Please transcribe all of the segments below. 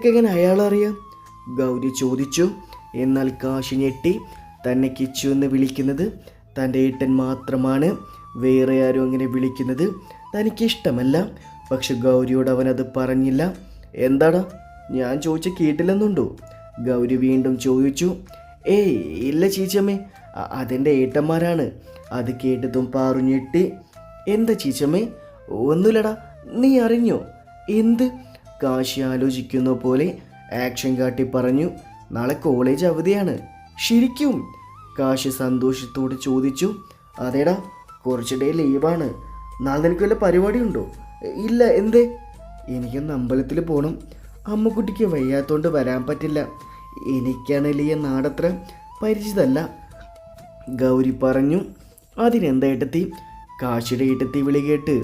നിനക്കെങ്ങനെ അയാളറിയാം? ഗൗരി ചോദിച്ചു. എന്നാൽ കാശി ഞെട്ടി. തന്നെ കിച്ചു എന്ന് വിളിക്കുന്നത് തൻ്റെ ഏട്ടൻ മാത്രമാണ്. വേറെ ആരും അങ്ങനെ വിളിക്കുന്നത് തനിക്കിഷ്ടമല്ല. പക്ഷെ ഗൗരിയോട് അവനത് പറഞ്ഞില്ല. എന്താടാ, ഞാൻ ചോദിച്ച കേട്ടില്ലെന്നുണ്ടോ? ഗൗരി വീണ്ടും ചോദിച്ചു. ഏയ് ഇല്ല ചീച്ചമ്മേ, അതെൻ്റെ ഏട്ടന്മാരാണ്. അത് കേട്ടതും പാറു ഞെട്ടി. എന്താ ചീച്ചമ്മേ? ഒന്നുമില്ലടാ, നീ അറിഞ്ഞോ? എന്ത്? കാശി ആലോചിക്കുന്ന പോലെ ആക്ഷൻ കാട്ടി പറഞ്ഞു. നാളെ കോളേജ് അവധിയാണ്. ശരിക്കും? കാശി സന്തോഷത്തോടെ ചോദിച്ചു. അതേടാ, കുറച്ച് ഡേ ലീവാണ്. നാളെ നിനക്ക് വല്ല പരിപാടി ഉണ്ടോ? ഇല്ല. എന്തേ? എനിക്കൊന്ന് അമ്പലത്തിൽ പോകണം. അമ്മക്കുട്ടിക്ക് വയ്യാത്തോണ്ട് വരാൻ പറ്റില്ല. എനിക്കാണെങ്കിൽ ഈ നാടത്ര പരിചിതല്ല, ഗൗരി പറഞ്ഞു. അതിനെന്താ ഏട്ടത്തി? കാശിയുടെ ഏട്ടത്തി വിളി കേട്ട്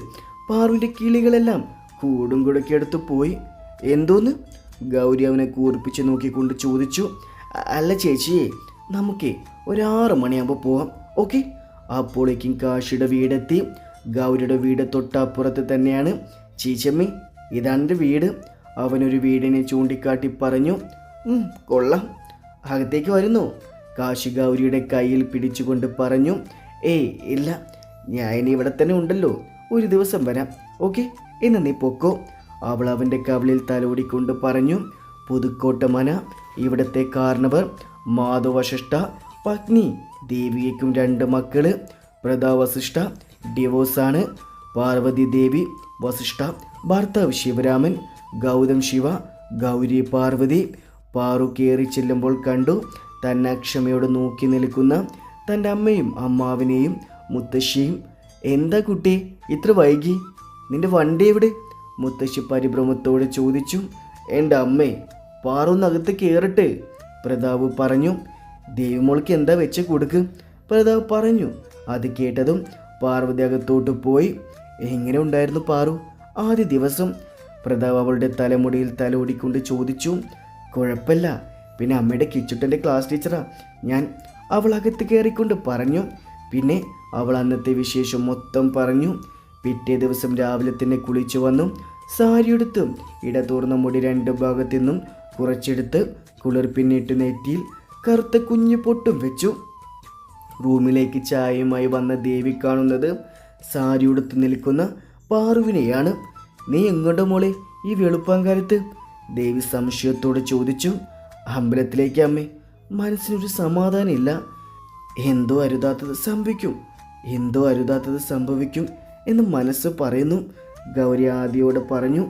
പാറുവിൻ്റെ കിളികളെല്ലാം കൂടും കുടക്കെടുത്ത് പോയി. എന്തോന്ന്? ഗൗരി അവനെ കൂർപ്പിച്ച് നോക്കിക്കൊണ്ട് ചോദിച്ചു. അല്ല ചേച്ചിയെ, നമുക്കേ ഒരു 6 മണിയാകുമ്പോൾ പോവാം, ഓക്കെ? അപ്പോഴേക്കും കാശിയുടെ വീടെത്തി. ഗൗരിയുടെ വീട് തൊട്ടപ്പുറത്ത് തന്നെയാണ്. ചീച്ചമ്മേ, ഇതാണ് എൻ്റെ വീട്. അവനൊരു വീടിനെ ചൂണ്ടിക്കാട്ടി പറഞ്ഞു. കൊള്ളാം, അകത്തേക്ക് വരുന്നു. കാശി ഗൗരിയുടെ കയ്യിൽ പിടിച്ചുകൊണ്ട് പറഞ്ഞു. ഏയ് ഇല്ല, ഞാൻ ഇനി ഇവിടെ തന്നെ ഉണ്ടല്ലോ, ഒരു ദിവസം വരാം, ഓക്കെ? എന്ന് നീ പൊക്കോ. അവൾ അവൻ്റെ കവിളിൽ തലോടിക്കൊണ്ട് പറഞ്ഞു. പുതുക്കോട്ട മന, ഇവിടുത്തെ കാരണവർ മാധവ വശിഷ്ഠ, പത്നി ദേവിയേക്കും 2 മക്കള്. പ്രതാ വസിഷ്ഠ ഡിവോഴ്സാണ്. പാർവതി ദേവി വസിഷ്ഠ, ഭർത്താവ് ശിവരാമൻ. ഗൗതം ശിവ, ഗൗരി പാർവതി. പാറു കയറി ചെല്ലുമ്പോൾ കണ്ടു തന്നെ അക്ഷമയോട് നോക്കി നിൽക്കുന്ന തൻ്റെ അമ്മയും അമ്മാവിനെയും മുത്തശ്ശിയും. എന്താ കുട്ടി ഇത്ര വൈകി? നിന്റെ വണ്ടി എവിടെ? മുത്തശ്ശി പരിഭ്രമത്തോടെ ചോദിച്ചു. എൻ്റെ അമ്മേ, പാറൊന്നകത്ത് കയറട്ടെ, പ്രതാപ് പറഞ്ഞു. ദേവിമോൾക്ക് എന്താ വെച്ച് കൊടുക്ക്, പ്രതാപ് പറഞ്ഞു. അത് കേട്ടതും പാർവതി അകത്തോട്ട് പോയി. എങ്ങനെ ഉണ്ടായിരുന്നു പാറു ആദ്യ ദിവസം? പ്രതാപ് അവളുടെ തലമുടിയിൽ തലോടിക്കൊണ്ട് ചോദിച്ചു. കുഴപ്പമില്ല, പിന്നെ അമ്മയുടെ കിച്ചുട്ടൻ്റെ ക്ലാസ് ടീച്ചറാ ഞാൻ, അവൾ അകത്ത് കയറിക്കൊണ്ട് പറഞ്ഞു. പിന്നെ അവൾ അന്നത്തെ വിശേഷം മൊത്തം പറഞ്ഞു. പിറ്റേ ദിവസം രാവിലെ തന്നെ കുളിച്ചു വന്നു. സാരിയെടുത്ത് ഇടതൂർന്ന മുടി 2 ഭാഗത്തു നിന്നും കുറച്ചെടുത്ത് കുളിർപ്പിന്നിട്ട് നെറ്റിയിൽ കറുത്ത കുഞ്ഞു പൊട്ടും വെച്ചു. റൂമിലേക്ക് ചായയുമായി വന്ന ദേവി കാണുന്നത് സാരിയെടുത്ത് നിൽക്കുന്ന പാറുവിനെയാണ്. നീ എങ്ങോട്ട് മോളെ ഈ വെളുപ്പാങ്കാലത്ത്? ദേവി സംശയത്തോടെ ചോദിച്ചു. അമ്പലത്തിലേക്ക് അമ്മേ, മനസ്സിനൊരു സമാധാനമില്ല. എന്തോ അരുതാത്തത് സംഭവിക്കും എന്ന് മനസ്സ് പറയുന്നു, ഗൗരി ആദിയോട് പറഞ്ഞു.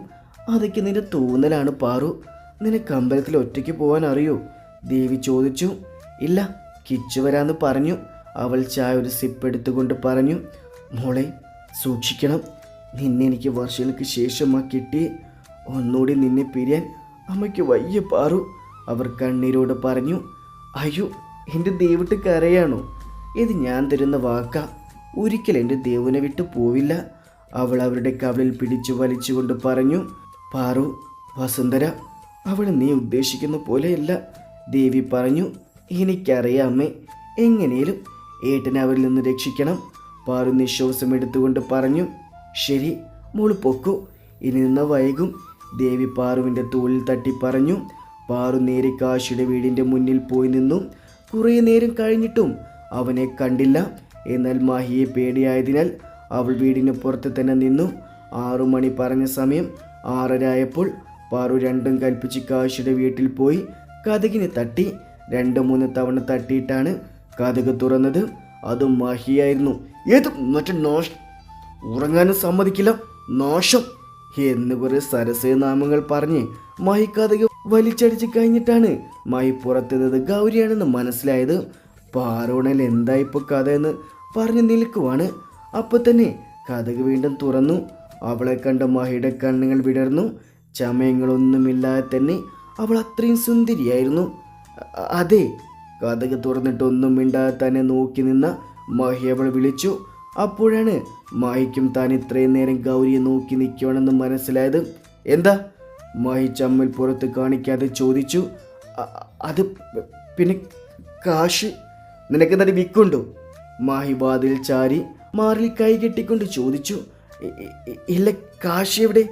അതൊക്കെ നിന്റെ തോന്നലാണ് പാറു. നിനക്ക് അമ്പലത്തിൽ ഒറ്റയ്ക്ക് പോകാൻ അറിയോ? ദേവി ചോദിച്ചു. ഇല്ല, കിച്ചു വരാന്ന് പറഞ്ഞു. അവൾ ചായ ഒരു സിപ്പ് എടുത്തുകൊണ്ട് പറഞ്ഞു. മോളെ സൂക്ഷിക്കണം, നിന്നെ എനിക്ക് വർഷങ്ങൾക്ക് ശേഷമാ കിട്ടി. ഒന്നുകൂടി നിന്നെ പിരിയാൻ അമ്മയ്ക്ക് വയ്യ പാറു, അവർ കണ്ണീരോട് പറഞ്ഞു. അയ്യോ, എൻ്റെ ദേവിട്ട് കരയാണോ? ഇത് ഞാൻ തരുന്ന വാക്കാ, ഒരിക്കലും എൻ്റെ ദേവിനെ വിട്ട് പോവില്ല. അവൾ അവരുടെ കവിളിൽ പിടിച്ചു വലിച്ചുകൊണ്ട് പറഞ്ഞു. പാറു, വസുന്ധര അവൾ നീ ഉദ്ദേശിക്കുന്ന പോലെയല്ല, ദേവി പറഞ്ഞു. എനിക്കറിയാം അമ്മേ, എങ്ങനെയും ഏട്ടനെ അവരിൽ നിന്ന് രക്ഷിക്കണം, പാറു നിശ്വാസം എടുത്തുകൊണ്ട് പറഞ്ഞു. ശരി മോള് പൊക്കോ, ഇനി നിന്ന് വൈകും, ദേവി പാറുവിൻ്റെ തോളിൽ തട്ടി പറഞ്ഞു. പാറു നേരെ കാശിയുടെ വീടിൻ്റെ മുന്നിൽ പോയി നിന്നു. കുറേ നേരം കഴിഞ്ഞിട്ടും അവനെ കണ്ടില്ല. എന്നാൽ മാഹിയെ പേടിയായതിനാൽ അവൾ വീടിന് പുറത്ത് തന്നെ നിന്നു. 6 മണി പറഞ്ഞ സമയം 6:30 ആയപ്പോൾ പാറു രണ്ടും കൽപ്പിച്ച് കാശിയുടെ വീട്ടിൽ പോയി കതകിന് തട്ടി. 2-3 തവണ തട്ടിയിട്ടാണ് കതക് തുറന്നത്. അതും മാഹിയായിരുന്നു. ഏത് മറ്റേ ഉറങ്ങാനും സമ്മതിക്കില്ല, നാശം എന്ന് കുറെ സരസ്വനാമങ്ങൾ പറഞ്ഞ് മാഹി കതക് വലിച്ചടിച്ച് കഴിഞ്ഞിട്ടാണ് മാഹി പുറത്തുനിന്നത് ഗൗരിയാണെന്ന് മനസ്സിലായത്. പാറോണൽ എന്താ ഇപ്പോൾ കഥ എന്ന് പറഞ്ഞു നിൽക്കുവാണ്. അപ്പോൾ തന്നെ കതക് വീണ്ടും തുറന്നു. അവളെ കണ്ട മാഹിയുടെ കണ്ണുകൾ വിടർന്നു. ചമയങ്ങളൊന്നുമില്ലാതെ തന്നെ അവൾ അത്രയും സുന്ദരിയായിരുന്നു. അതെ, കതക് തുറന്നിട്ടൊന്നും മിണ്ടാതെ തന്നെ നോക്കി നിന്ന മാഹി അവൾ വിളിച്ചു. അപ്പോഴാണ് മാഹിക്കും താൻ ഇത്രയും നേരം ഗൗരിയെ നോക്കി നിൽക്കുവാണെന്ന് മനസ്സിലായത്. എന്താ? മാഹി ചമ്മൽ പുറത്ത് കാണിക്കാതെ ചോദിച്ചു. അത് പിന്നെ കാശ് നിനക്ക് തന്നെ വിക്കുണ്ടോ? മാഹി വാതിൽ ചാരി മാറിൽ കൈ കെട്ടിക്കൊണ്ട് ചോദിച്ചു. ഇല്ല, കാശ് എവിടെ?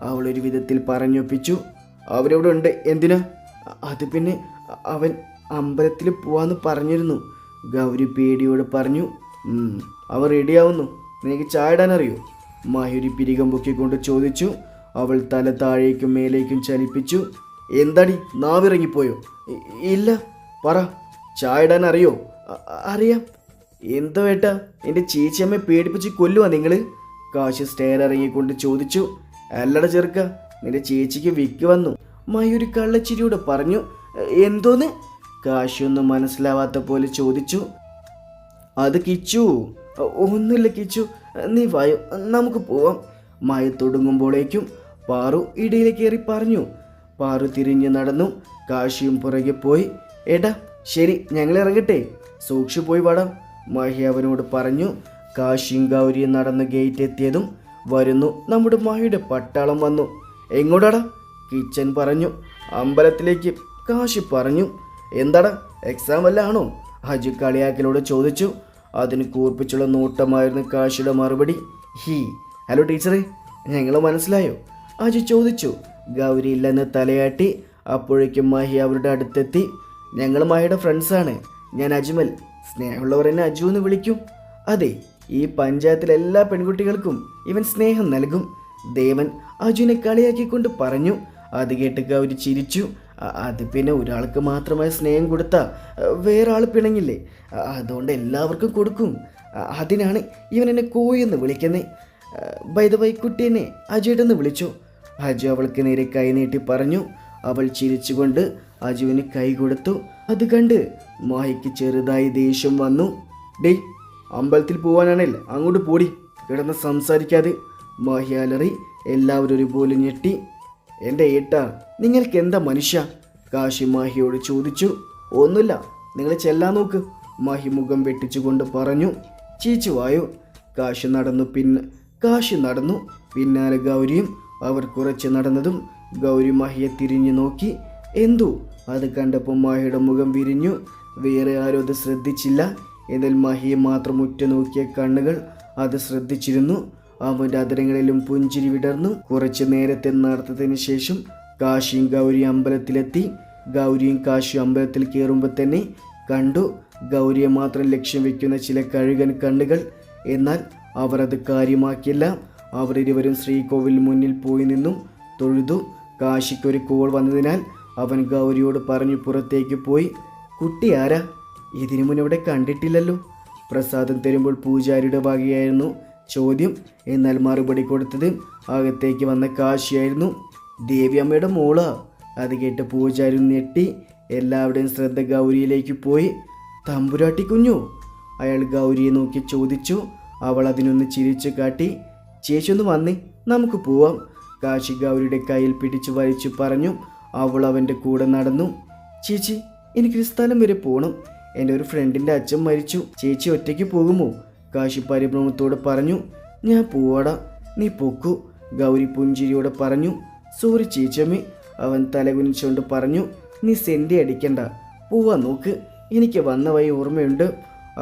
അവളൊരു വിധത്തിൽ പറഞ്ഞൊപ്പിച്ചു. അവരിവിടെ ഉണ്ട്. എന്തിനാ? അത് പിന്നെ അവൻ അമ്പലത്തിൽ പോവാന്ന് പറഞ്ഞിരുന്നു. ഗൗരി പേടിയോട് പറഞ്ഞു. അവൻ റെഡിയാവുന്നു. നിനക്ക് ചായ ഇടാൻ അറിയോ? മാഹി ഒരു പിരികം പൊക്കിക്കൊണ്ട് ചോദിച്ചു. അവൾ തല താഴേക്കും മേലേക്കും ചലിപ്പിച്ചു. എന്താടി, നാവിറങ്ങിപ്പോയോ? ഇല്ല. പറ, ചായ ഇടാൻ അറിയോ? അറിയാം. എന്തോ ഏട്ടാ, എൻ്റെ ചേച്ചിയമ്മയെ പേടിപ്പിച്ച് കൊല്ലുവാ നിങ്ങൾ? കാശി സ്റ്റെയർ ഇറങ്ങിക്കൊണ്ട് ചോദിച്ചു. അല്ലട ചെറുക്ക, നിന്റെ ചേച്ചിക്ക് വിക്ക് വന്നു. മായി ഒരു കള്ളച്ചിരിയോട് പറഞ്ഞു. എന്തോന്ന്? കാശിയൊന്നും മനസ്സിലാവാത്ത പോലെ ചോദിച്ചു. അത് കിച്ചു. ഒന്നുമില്ല കിച്ചു, നീ വായോ, നമുക്ക് പോവാം. മായ തുടങ്ങുമ്പോഴേക്കും പാറു ഇടയിലേക്ക് കയറി പറഞ്ഞു. പാറു തിരിഞ്ഞു നടന്നു. കാശിയും പുറകെ പോയി. ഏട്ടാ ശരി, ഞങ്ങൾ ഇറങ്ങട്ടെ. സൂക്ഷിച്ചു പോയി വാടാം, മാഹി അവനോട് പറഞ്ഞു. കാശിയും ഗൗരിയും നടന്ന് ഗേറ്റ് എത്തിയതും വരുന്നു നമ്മുടെ മാഹിയുടെ പട്ടാളം വന്നു. എങ്ങോട്ടാടാ? കിച്ചൻ പറഞ്ഞു. അമ്പലത്തിലേക്ക്, കാശി പറഞ്ഞു. എന്താടാ, എക്സാം വല്ല ആണോ? ഹജു കളിയാക്കലോട് ചോദിച്ചു. അതിന് കൂർപ്പിച്ചുള്ള നോട്ടമായിരുന്നു കാശിയുടെ മറുപടി. ഹലോ ടീച്ചറെ, ഞങ്ങൾ മനസ്സിലായോ? അജു ചോദിച്ചു. ഗൗരി ഇല്ലെന്ന് തലയാട്ടി. അപ്പോഴേക്കും മാഹി അവരുടെ അടുത്തെത്തി. ഞങ്ങൾ മാഹിയുടെ ഫ്രണ്ട്സാണ്. ഞാൻ അജ്മൽ. സ്നേഹമുള്ളവർ എന്നെ അജു എന്ന് വിളിക്കും. അതെ, ഈ പഞ്ചായത്തിലെ എല്ലാ പെൺകുട്ടികൾക്കും ഇവൻ സ്നേഹം നൽകും. ദേവൻ അജുവിനെ കളിയാക്കിക്കൊണ്ട് പറഞ്ഞു. അത് കേട്ട് ഗൗരി ചിരിച്ചു. അത് പിന്നെ ഒരാൾക്ക് മാത്രമായി സ്നേഹം കൊടുത്താൽ വേറെ ആൾ പിണങ്ങില്ലേ? അതുകൊണ്ട് എല്ലാവർക്കും കൊടുക്കും. അതിനാണ് ഇവൻ എന്നെ കോയെന്ന് വിളിക്കുന്നത്. ബൈ ദ ബൈ, കുട്ടീനെ അജുവേട്ടെന്ന് വിളിച്ചു. അജു അവൾക്ക് നേരെ കൈ നീട്ടി പറഞ്ഞു. അവൾ ചിരിച്ചുകൊണ്ട് അജുവിന് കൈ കൊടുത്തു. അത് കണ്ട് മാഹിക്ക് ചെറുതായി ദേഷ്യം വന്നു. ഡേയ്, അമ്പലത്തിൽ പോവാനാണല്ല, അങ്ങോട്ട് പോടി, കിടന്ന് സംസാരിക്കാതെ. മാഹി അലറി. എല്ലാവരും ഒരുപോലെ ഞെട്ടി. എൻ്റെ ഏട്ടാ, നിങ്ങൾക്ക് എന്താ മനുഷ്യ? കാശി മാഹിയോട് ചോദിച്ചു. ഒന്നുമില്ല, നിങ്ങൾ ചെല്ലാൻ നോക്ക്, മാഹി മുഖം വെട്ടിച്ചുകൊണ്ട് പറഞ്ഞു. ചീച്ചു വായോ. കാശി നടന്നു. പിന്നാലെ ഗൗരിയും. അവർ കുറച്ച് നടന്നതും ഗൗരി മാഹിയെ തിരിഞ്ഞു നോക്കി. എന്തോ അത് കണ്ടപ്പോൾ മാഹിയുടെ മുഖം വിരിഞ്ഞു. വേറെ ആരും അത് ശ്രദ്ധിച്ചില്ല. എന്നാൽ മാഹിയെ മാത്രം ഉറ്റുനോക്കിയ കണ്ണുകൾ അത് ശ്രദ്ധിച്ചിരുന്നു. അവൻ്റെ അതിരങ്ങളിലും പുഞ്ചിരി വിടർന്നു. കുറച്ച് നേരത്തെ നടത്തതിന് ശേഷം കാശിയും ഗൗരി അമ്പലത്തിലെത്തി. ഗൗരിയും കാശിയും അമ്പലത്തിൽ കയറുമ്പോൾ തന്നെ കണ്ടു ഗൗരിയെ മാത്രം ലക്ഷ്യം വെക്കുന്ന ചില കഴുകൻ കണ്ണുകൾ. എന്നാൽ അവർ അത് കാര്യമാക്കിയില്ല. അവരിരുവരും ശ്രീകോവിൽ മുന്നിൽ പോയി നിന്നും തൊഴുതു. കാശിക്കൊരു കോൾ വന്നതിനാൽ അവൻ ഗൗരിയോട് പറഞ്ഞു പുറത്തേക്ക് പോയി. കുട്ടി ആരാ? ഇതിനു മുന്നിവിടെ കണ്ടിട്ടില്ലല്ലോ. പ്രസാദം തരുമ്പോൾ പൂജാരിയുടെ വകയായിരുന്നു ചോദ്യം. എന്നാൽ മറുപടി കൊടുത്തത് അകത്തേക്ക് വന്ന കാശിയായിരുന്നു. ദേവിയമ്മയുടെ മോളാ. അത് കേട്ട് പൂജാരി ഞെട്ടി. എല്ലാവരുടെയും ശ്രദ്ധ ഗൗരിയിലേക്ക് പോയി. തമ്പുരാട്ടി കുഞ്ഞോ? അയാൾ ഗൗരിയെ നോക്കി ചോദിച്ചു. അവൾ അതിനൊന്ന് ചിരിച്ചു കാട്ടി. ചേച്ചി ഒന്ന് വന്നേ, നമുക്ക് പോവാം. കാശി ഗൗരിയുടെ കയ്യിൽ പിടിച്ചു വലിച്ചു പറഞ്ഞു. അവൾ അവൻ്റെ കൂടെ നടന്നു. ചേച്ചി, എനിക്കൊരു സ്ഥലം വരെ പോകണം. എൻ്റെ ഒരു ഫ്രണ്ടിൻ്റെ അച്ഛൻ മരിച്ചു. ചേച്ചി ഒറ്റയ്ക്ക് പോകുമോ? കാശി പരിഭ്രമത്തോടെ പറഞ്ഞു. ഞാൻ പോവാടാ, നീ പൊക്കൂ, ഗൗരി പുഞ്ചിരിയോടെ പറഞ്ഞു. സോറി ചേച്ചമ്മേ, അവൻ തലകുനിച്ചുകൊണ്ട് പറഞ്ഞു. നീ സെൻറ്റി അടിക്കണ്ട, പോവാൻ നോക്ക്, എനിക്ക് വന്ന വഴി ഓർമ്മയുണ്ട്,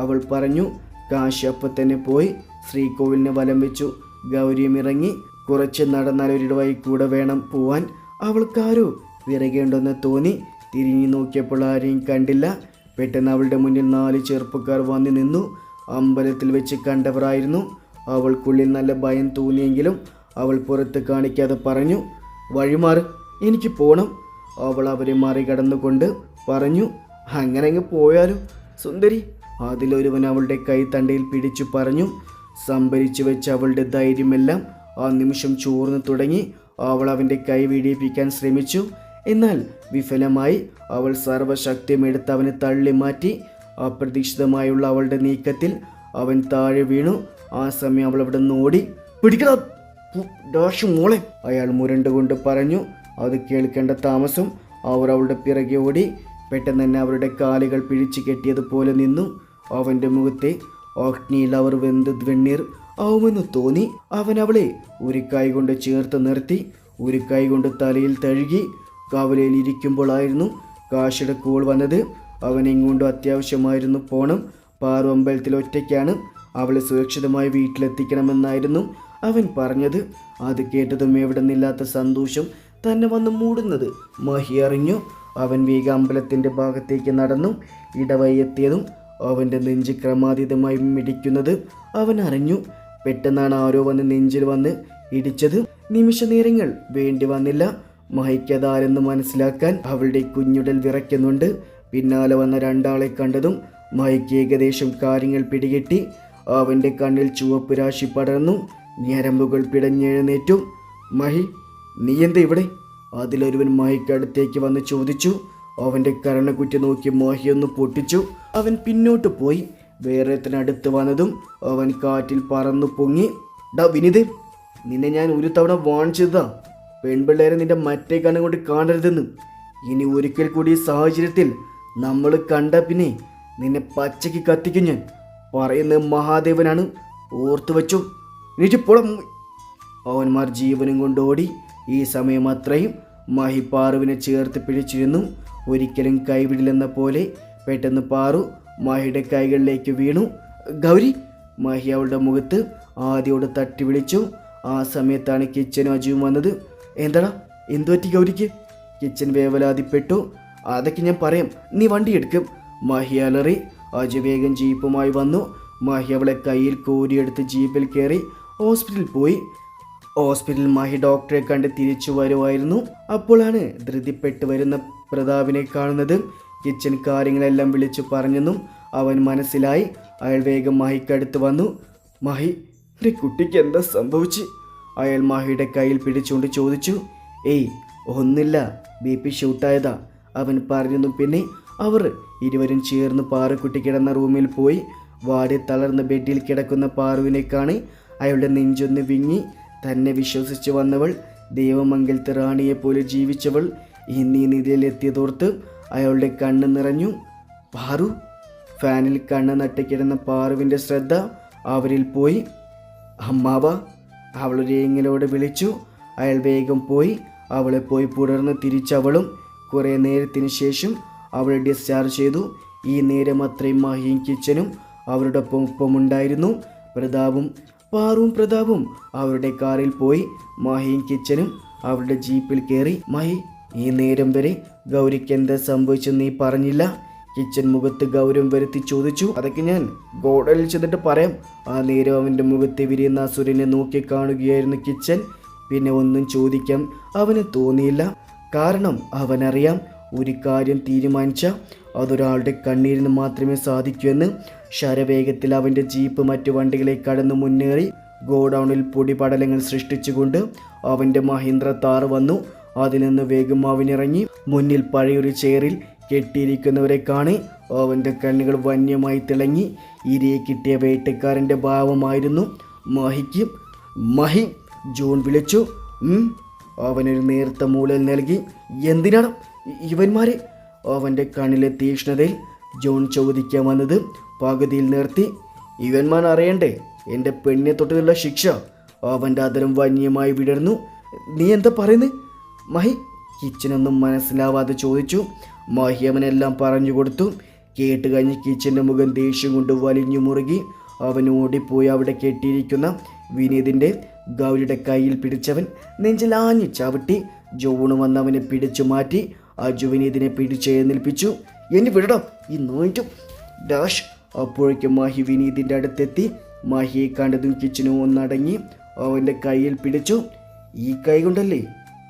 അവൾ പറഞ്ഞു. കാശി അപ്പം തന്നെ പോയി ശ്രീകോവിലിനെ വലം വെച്ചു. ഗൗരിയും ഇറങ്ങി. കുറച്ച് നടന്നാൽ ഒരിട വഴി കൂടെ വേണം പോവാൻ. അവൾക്കാരോ വിറകേണ്ടെന്ന് തോന്നി. തിരിഞ്ഞു നോക്കിയപ്പോൾ ആരെയും കണ്ടില്ല. പെട്ടെന്ന് അവളുടെ മുന്നിൽ 4 ചെറുപ്പക്കാർ വന്നു നിന്നു. അമ്പലത്തിൽ വെച്ച് കണ്ടവരായിരുന്നു. അവൾക്കുള്ളിൽ നല്ല ഭയം തോന്നിയെങ്കിലും അവൾ പുറത്ത് കാണിക്കാതെ പറഞ്ഞു. വഴിമാറ്, എനിക്ക് പോകണം. അവൾ അവരെ മറികടന്നുകൊണ്ട് പറഞ്ഞു. അങ്ങനെ അങ്ങ് പോയാലും സുന്ദരി, അതിലൊരുവൻ അവളുടെ കൈ തണ്ടയിൽ പിടിച്ചു പറഞ്ഞു. സംഭരിച്ചു വെച്ച അവളുടെ ധൈര്യമെല്ലാം ആ നിമിഷം ചോർന്നു തുടങ്ങി. അവൾ അവൻ്റെ കൈ വീടിപ്പിക്കാൻ ശ്രമിച്ചു. എന്നാൽ വിഫലമായി. അവൾ സർവശക്തിയും എടുത്ത് അവനെ തള്ളി മാറ്റി. അപ്രതീക്ഷിതമായുള്ള അവളുടെ നീക്കത്തിൽ അവൻ താഴെ വീണു. ആ സമയം അവൾ അവിടെ നോടി. പിടിക്കടാ മോളെ, അയാൾ മുരണ്ടുകൊണ്ട് പറഞ്ഞു. അത് കേൾക്കേണ്ട താമസം അവർ അവളുടെ പിറകെ ഓടി. പെട്ടെന്ന് തന്നെ അവരുടെ കാലുകൾ പിടിച്ചു കെട്ടിയതുപോലെ നിന്നു. അവൻ്റെ മുഖത്തെ അഗ്നിയിൽ അവർ വെണ്ണീർ ആവുമെന്ന് തോന്നി. അവൻ അവളെ ഒരു കൈ കൊണ്ട് ചേർത്ത് നിർത്തി, ഒരു കൈ കൊണ്ട് തലയിൽ തഴുകി. കവലയിൽ ഇരിക്കുമ്പോഴായിരുന്നു കാശിയുടെ കോൾ വന്നത്. അവനെങ്ങോണ്ടും അത്യാവശ്യമായിരുന്നു പോണം. പാറു അമ്പലത്തിൽ ഒറ്റയ്ക്കാണ്. അവളെ സുരക്ഷിതമായി വീട്ടിലെത്തിക്കണമെന്നായിരുന്നു അവൻ പറഞ്ഞത്. അത് കേട്ടതും എവിടെ നിന്നില്ലാത്ത സന്തോഷം തന്നെ വന്ന് മൂടുന്നത് മഹി അറിഞ്ഞു. അവൻ വേഗം അമ്പലത്തിൻ്റെ ഭാഗത്തേക്ക് നടന്നു. ഇടവഴി എത്തിയതും അവൻ്റെ നെഞ്ച് ക്രമാതീതമായി മിടിക്കുന്നത് അവൻ അറിഞ്ഞു. പെട്ടെന്നാണ് ആരോ വന്ന് നെഞ്ചിൽ വന്ന് ഇടിച്ചത്. നിമിഷ നേരങ്ങൾ വേണ്ടി വന്നില്ല മഹിക്കതാരെന്ന് മനസ്സിലാക്കാൻ. അവളുടെ കുഞ്ഞുടൽ വിറയ്ക്കുന്നുണ്ട്. പിന്നാലെ വന്ന രണ്ടാളെ കണ്ടതും മഹിക്ക് ഏകദേശം കാര്യങ്ങൾ പിടികിട്ടി. അവൻ്റെ കണ്ണിൽ ചുവപ്പ് രാശി പടർന്നു. ഞരമ്പുകൾ പിടഞ്ഞെഴുന്നേറ്റു. മഹി, നീ എന്താ ഇവിടെ? അതിലൊരുവൻ മഹിക്കടുത്തേക്ക് വന്ന് ചോദിച്ചു. അവൻ്റെ കരണക്കുറ്റി നോക്കി മഹിയൊന്ന് പൊട്ടിച്ചു. അവൻ പിന്നോട്ട് പോയി. വേറെത്തിനടുത്ത് വന്നതും അവൻ കാറ്റിൽ പറന്നു പൊങ്ങി. ഡാ വിനീത്, നിന്നെ ഞാൻ ഒരു തവണ വാണിച്ചതാ, പെൺപിള്ളേരെ നിന്റെ മറ്റേ കണ്ണുകൊണ്ട് കാണരുതെന്ന്. ഇനി ഒരിക്കൽ കൂടി ഈ സാഹചര്യത്തിൽ നമ്മൾ കണ്ട പിന്നെ നിന്നെ പച്ചയ്ക്ക് കത്തിക്കും ഞാൻ. പറയുന്നത് മഹാദേവനാണ്, ഓർത്തു വെച്ചു. നീച്ചിപ്പോളം. അവന്മാർ ജീവനും കൊണ്ടോടി. ഈ സമയം അത്രയും മഹി പാറുവിനെ ചേർത്ത് പിടിച്ചിരുന്നു. ഒരിക്കലും കൈവിടില്ലെന്ന പോലെ പെട്ടെന്ന് പാറു മഹിയുടെ കൈകളിലേക്ക് വീണു. ഗൗരി! മഹി അവളുടെ മുഖത്ത് ആദ്യോട് തട്ടി വിളിച്ചു. ആ സമയത്താണ് കിച്ചനും അജുവും വന്നത്. എന്താടാ, എന്തുപറ്റി ഗൗരിക്ക്? കിച്ചൻ വേവലാതിപ്പെട്ടു. അതൊക്കെ ഞാൻ പറയാം, നീ വണ്ടി എടുക്കും. മഹി അലറി. അജു വേഗം ജീപ്പുമായി വന്നു. മഹി അവളെ കയ്യിൽ കോരിയെടുത്ത് ജീപ്പിൽ കയറി ഹോസ്പിറ്റലിൽ പോയി. ഹോസ്പിറ്റലിൽ മഹി ഡോക്ടറെ കണ്ട് തിരിച്ചു വരുമായിരുന്നു. അപ്പോഴാണ് ധൃതിപ്പെട്ട് വരുന്ന പ്രതാപിനെ കാണുന്നത്. കിച്ചൻ കാര്യങ്ങളെല്ലാം വിളിച്ചു പറഞ്ഞെന്നും അവൻ മനസ്സിലായി. അയാൾ വേഗം മഹിക്കടുത്ത് വന്നു. മഹി, എൻ്റെ കുട്ടിക്ക് എന്താ സംഭവിച്ച്? അയാൾ മഹിയുടെ കയ്യിൽ പിടിച്ചുകൊണ്ട് ചോദിച്ചു. ഏയ് ഒന്നില്ല, BP ഷൂട്ടായതാ, അവൻ പറഞ്ഞു. പിന്നെ അവർ ഇരുവരും ചേർന്ന് പാറുക്കുട്ടി കിടന്ന റൂമിൽ പോയി. വാടി തളർന്ന ബെഡിൽ കിടക്കുന്ന പാറുവിനെ കാണി അയാളുടെ നെഞ്ചൊന്ന് വിങ്ങി. തന്നെ വിശ്വസിച്ച് വന്നവൾ, ദേവമംഗലത്തെ റാണിയെപ്പോലെ ജീവിച്ചവൾ ഇന്നീ നിധിയിലെത്തിയതോർത്ത് അയാളുടെ കണ്ണ് നിറഞ്ഞു. പാറു! ഫാനിൽ കണ്ണ് നട്ടിക്കിടന്ന പാറുവിൻ്റെ ശ്രദ്ധ അവരിൽ പോയി. അമ്മാവ! അവളൊരേങ്ങലോട് വിളിച്ചു. അയാൾ വേഗം പോയി അവളെ പോയി പുടർന്ന് തിരിച്ചവളും. കുറേ നേരത്തിന് ശേഷം അവളെ ഡിസ്ചാർജ് ചെയ്തു. ഈ നേരം അത്രയും മഹിയും കിച്ചനും അവരുടെ ഒപ്പമുണ്ടായിരുന്നു. പ്രതാപും അവരുടെ കാറിൽ പോയി. മഹിയും കിച്ചനും അവരുടെ ജീപ്പിൽ കയറി. മഹി, ഈ നേരം വരെ ഗൗരിക്ക് എന്താ സംഭവിച്ചെന്ന് നീ പറഞ്ഞില്ല? കിച്ചൻ മുഖത്ത് ഗൗരവം വരുത്തി ചോദിച്ചു. അതൊക്കെ ഞാൻ ഗോഡലിൽ ചെന്നിട്ട് പറയാം. ആ നേരം അവൻ്റെ മുഖത്തെ വിരിയുന്ന അസുരനെ നോക്കി കാണുകയായിരുന്നു കിച്ചൻ. പിന്നെ ഒന്നും ചോദിക്കാൻ അവന് തോന്നിയില്ല. കാരണം അവനറിയാം, ഒരു കാര്യം തീരുമാനിച്ച അതൊരാളുടെ കണ്ണീരിന് മാത്രമേ സാധിക്കൂ എന്ന്. ശരവേഗത്തിൽ അവൻ്റെ ജീപ്പ് മറ്റു വണ്ടികളെ കടന്നു മുന്നേറി. ഗോഡൗണിൽ പൊടിപടലങ്ങൾ സൃഷ്ടിച്ചുകൊണ്ട് അവൻ്റെ മഹീന്ദ്ര താർ വന്നു. അതിൽ നിന്ന് വേഗം അവനിറങ്ങി. മുന്നിൽ പഴയൊരു ചെയറിൽ കെട്ടിയിരിക്കുന്നവരെ കാണി അവൻ്റെ കണ്ണുകൾ വന്യമായി തിളങ്ങി. ഇരയെ കിട്ടിയ വേട്ടക്കാരൻ്റെ ഭാവമായിരുന്നു മഹിക്ക്. മഹി! ജോൺ വിളിച്ചു. അവനൊരു നേർത്ത മൂലൽ നൽകി. എന്തിനാണ് ഇവന്മാരെ? അവൻ്റെ കണ്ണിലെ തീക്ഷ്ണതയിൽ ജോൺ ചോദിക്കാൻ വന്നത് പകുതിയിൽ നിർത്തി. ഇവന്മാർ അറിയണ്ടേ എൻ്റെ പെണ്ണിനെ തൊട്ടുള്ള ശിക്ഷ? അവൻ്റെ അതരം വന്യമായി വിടർന്നു. നീ എന്താ പറയുന്നത് മഹി? കിച്ചനൊന്നും മനസ്സിലാവാതെ ചോദിച്ചു. മഹി അവനെല്ലാം പറഞ്ഞു കൊടുത്തു. കേട്ട് കഴിഞ്ഞ് കിച്ചൻ്റെ മുഖം ദേഷ്യം കൊണ്ട് വലിഞ്ഞു മുറുകി. അവൻ ഓടിപ്പോയി അവിടെ കെട്ടിയിരിക്കുന്ന വിനീതിൻ്റെ ഗൗരിയുടെ കയ്യിൽ പിടിച്ചവൻ നെഞ്ചിൽ ആഞ്ഞു ചവിട്ടി. ജോണ് വന്ന് അവനെ പിടിച്ചു മാറ്റി. അജു വിനീതിനെ പിടിച്ചെഴുന്നേൽപ്പിച്ചു. എന്നെ വിടടാ ഈ നോയിട്ടു ഡാഷ്. അപ്പോഴേക്കും മഹി വിനീതിൻ്റെ അടുത്തെത്തി. മഹിയെ കണ്ടതും കിച്ചനും ഒന്നടങ്ങി അവൻ്റെ കയ്യിൽ പിടിച്ചു. ഈ കൈ കൊണ്ടല്ലേ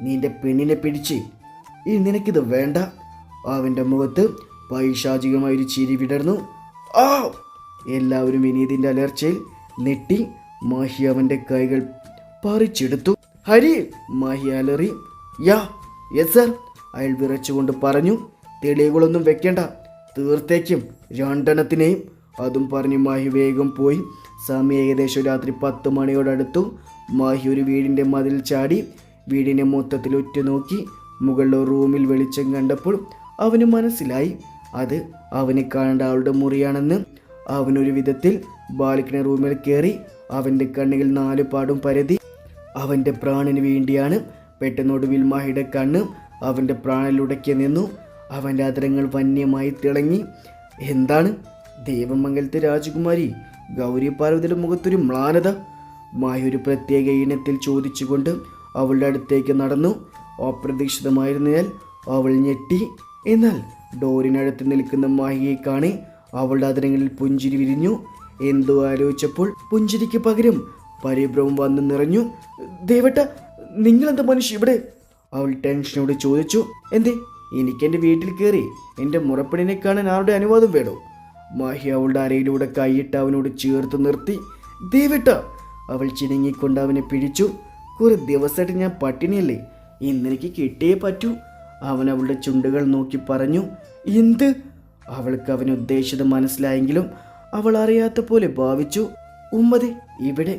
നിന്റെ പെണ്ണിനെ പിടിച്ച്? ഇനി നിനക്കിത് വേണ്ട. അവൻ്റെ മുഖത്ത് പൈശാചികമായൊരു ചിരി വിടർന്നു. ആ! എല്ലാവരും വിനീതിൻ്റെ അലർച്ചയിൽ നെട്ടി. മഹി അവൻ്റെ കൈകൾ പറിച്ചെടുത്തു. ഹരി! മഹി അലറി. യെസ് സർ, അയാൾ വിറച്ചുകൊണ്ട് പറഞ്ഞു. തെളിവുകളൊന്നും വെക്കേണ്ട, തീർത്തേക്കും രണ്ടെണ്ണത്തിനെയും. അതും പറഞ്ഞ് മഹി വേഗം പോയി. സമയം ഏകദേശം രാത്രി 10 മണിയോടടുത്തു. മഹി ഒരു വീടിൻ്റെ മതിൽ ചാടി വീടിനെ മൊത്തത്തിൽ ഉറ്റുനോക്കി. മുകളിലെ റൂമിൽ വെളിച്ചം കണ്ടപ്പോൾ അവന് മനസ്സിലായി അത് അവനെ കാണേണ്ട ആളുടെ മുറിയാണെന്ന്. അവനൊരു വിധത്തിൽ ബാൽക്കണി റൂമിൽ കയറി. അവൻ്റെ കണ്ണുകൾ 4 പാടും പരതി. അവൻ്റെ പ്രാണന് വേണ്ടിയാണ്. പെട്ടെന്നൊടുവിൽ മഹിയുടെ കണ്ണ് അവൻ്റെ പ്രാണനിലുടക്കി നിന്നു. അവൻ്റെ അതരങ്ങൾ വന്യമായി തിളങ്ങി. എന്താണ്? ദേവമംഗലത്തെ രാജകുമാരി ഗൗരി പാർവതിയുടെ മുഖത്തൊരു മ്ലാനത. മായ ഒരു പ്രത്യേക ഇനത്തിൽ ചോദിച്ചുകൊണ്ട് അവളുടെ അടുത്തേക്ക് നടന്നു. അപ്രതീക്ഷിതമായിരുന്നതിനാൽ അവൾ ഞെട്ടി. എന്നാൽ ഡോറിനടുത്ത് നിൽക്കുന്ന മാഹിയെ കാണി അവളുടെ അതിരങ്ങളിൽ പുഞ്ചിരി വിരിഞ്ഞു. എന്തോ ആലോചിച്ചപ്പോൾ പുഞ്ചിരിക്ക് പകരം പരിഭ്രമം വന്നു നിറഞ്ഞു. ദേവേട്ട, നിങ്ങളെന്താ മനുഷ്യ ഇവിടെ? അവൾ ടെൻഷനോട് ചോദിച്ചു. എന്തേ, എനിക്കെൻ്റെ വീട്ടിൽ കയറി എൻ്റെ മുറപ്പെണ്ണിനെ കാണാൻ ആരുടെ അനുവാദം വേണോ? മാഹി അവളുടെ അരയിലൂടെ കൈയിട്ട് അവനോട് ചേർത്ത് നിർത്തി. ദേവേട്ട, അവൾ ചിണങ്ങിക്കൊണ്ട് അവനെ പിടിച്ചു. കുറെ ദിവസമായിട്ട് ഞാൻ പട്ടിണിയല്ലേ, ഇന്നെനിക്ക് കിട്ടിയേ പറ്റൂ. അവൻ അവളുടെ ചുണ്ടുകൾ നോക്കി പറഞ്ഞു. എന്ത്? അവൾക്ക് അവൻ ഉദ്ദേശിച്ചത് മനസ്സിലായെങ്കിലും അവൾ അറിയാത്ത പോലെ ഭാവിച്ചു. ഉമ്മതെ, ഇവിടെ.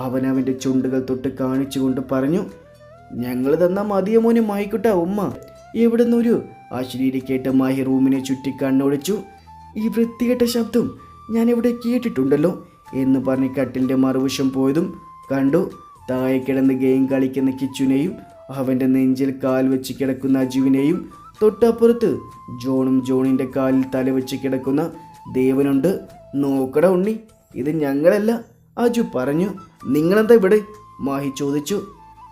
അവൻ അവൻ്റെ ചുണ്ടുകൾ തൊട്ട് കാണിച്ചുകൊണ്ട് പറഞ്ഞു. ഞങ്ങൾ തന്ന മതിയ മോനെ മായിക്കുട്ട ഉമ്മ. എവിടെ നിന്നൊരു അശ്ലീലി കേട്ട മാഹി റൂമിനെ ചുറ്റി കണ്ണൊടിച്ചു. ഈ വൃത്തികെട്ട ശബ്ദം ഞാൻ എവിടെ കേട്ടിട്ടുണ്ടല്ലോ എന്ന് പറഞ്ഞ് കട്ടിലിൻ്റെ മറുവശം പോയതും കണ്ടു. താഴെ കിടന്ന് ഗെയിം കളിക്കുന്ന കിച്ചുനെയും അവൻ്റെ നെഞ്ചിൽ കാൽ വെച്ച് കിടക്കുന്ന അജുവിനെയും തൊട്ടപ്പുറത്ത് ജോണും ജോണിൻ്റെ കാലിൽ തല വെച്ച് കിടക്കുന്ന ദേവനുണ്ട്. നോക്കട ഉണ്ണി, ഇത് ഞങ്ങളല്ല, അജു പറഞ്ഞു. നിങ്ങളെന്താ ഇവിടെ? മാഹി ചോദിച്ചു.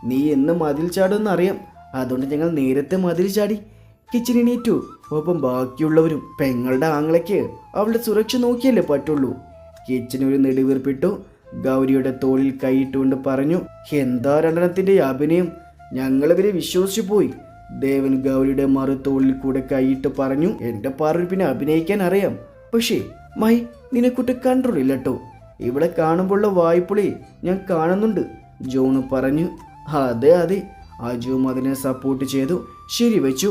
നീ എന്ന് മതിൽ ചാടുമെന്ന് അറിയാം, അതുകൊണ്ട് ഞങ്ങൾ നേരത്തെ മതിൽ ചാടി. കിച്ചൻ എണീറ്റു. ഒപ്പം ബാക്കിയുള്ളവരും. പെങ്ങളുടെ ആങ്ങളയ്ക്ക് അവളുടെ സുരക്ഷ നോക്കിയല്ലേ പറ്റുള്ളൂ. കിച്ചനൊരു നെടുവീർപ്പിട്ടു. ഗൗരിയുടെ തോളിൽ കൈയിട്ടുകൊണ്ട് പറഞ്ഞു. എന്താ രണ്ടെണ്ണത്തിൻ്റെ അഭിനയം, ഞങ്ങളിവരെ വിശ്വസിച്ചു പോയി. ദേവൻ ഗൗരിയുടെ മറുതോളിൽ കൂടെ കൈയിട്ട് പറഞ്ഞു. എൻ്റെ പാർവി പിന്നെ അഭിനയിക്കാൻ അറിയാം, പക്ഷേ മൈ നിനെക്കുട്ടി കൺട്രോൾ ഇല്ലട്ടോ. ഇവിടെ കാണുമ്പോഴുള്ള വായ്പുളി ഞാൻ കാണുന്നുണ്ട്, ജോണ് പറഞ്ഞു. അതെ അതെ, അജുവും അതിനെ സപ്പോർട്ട് ചെയ്തു. ശരി വെച്ചു.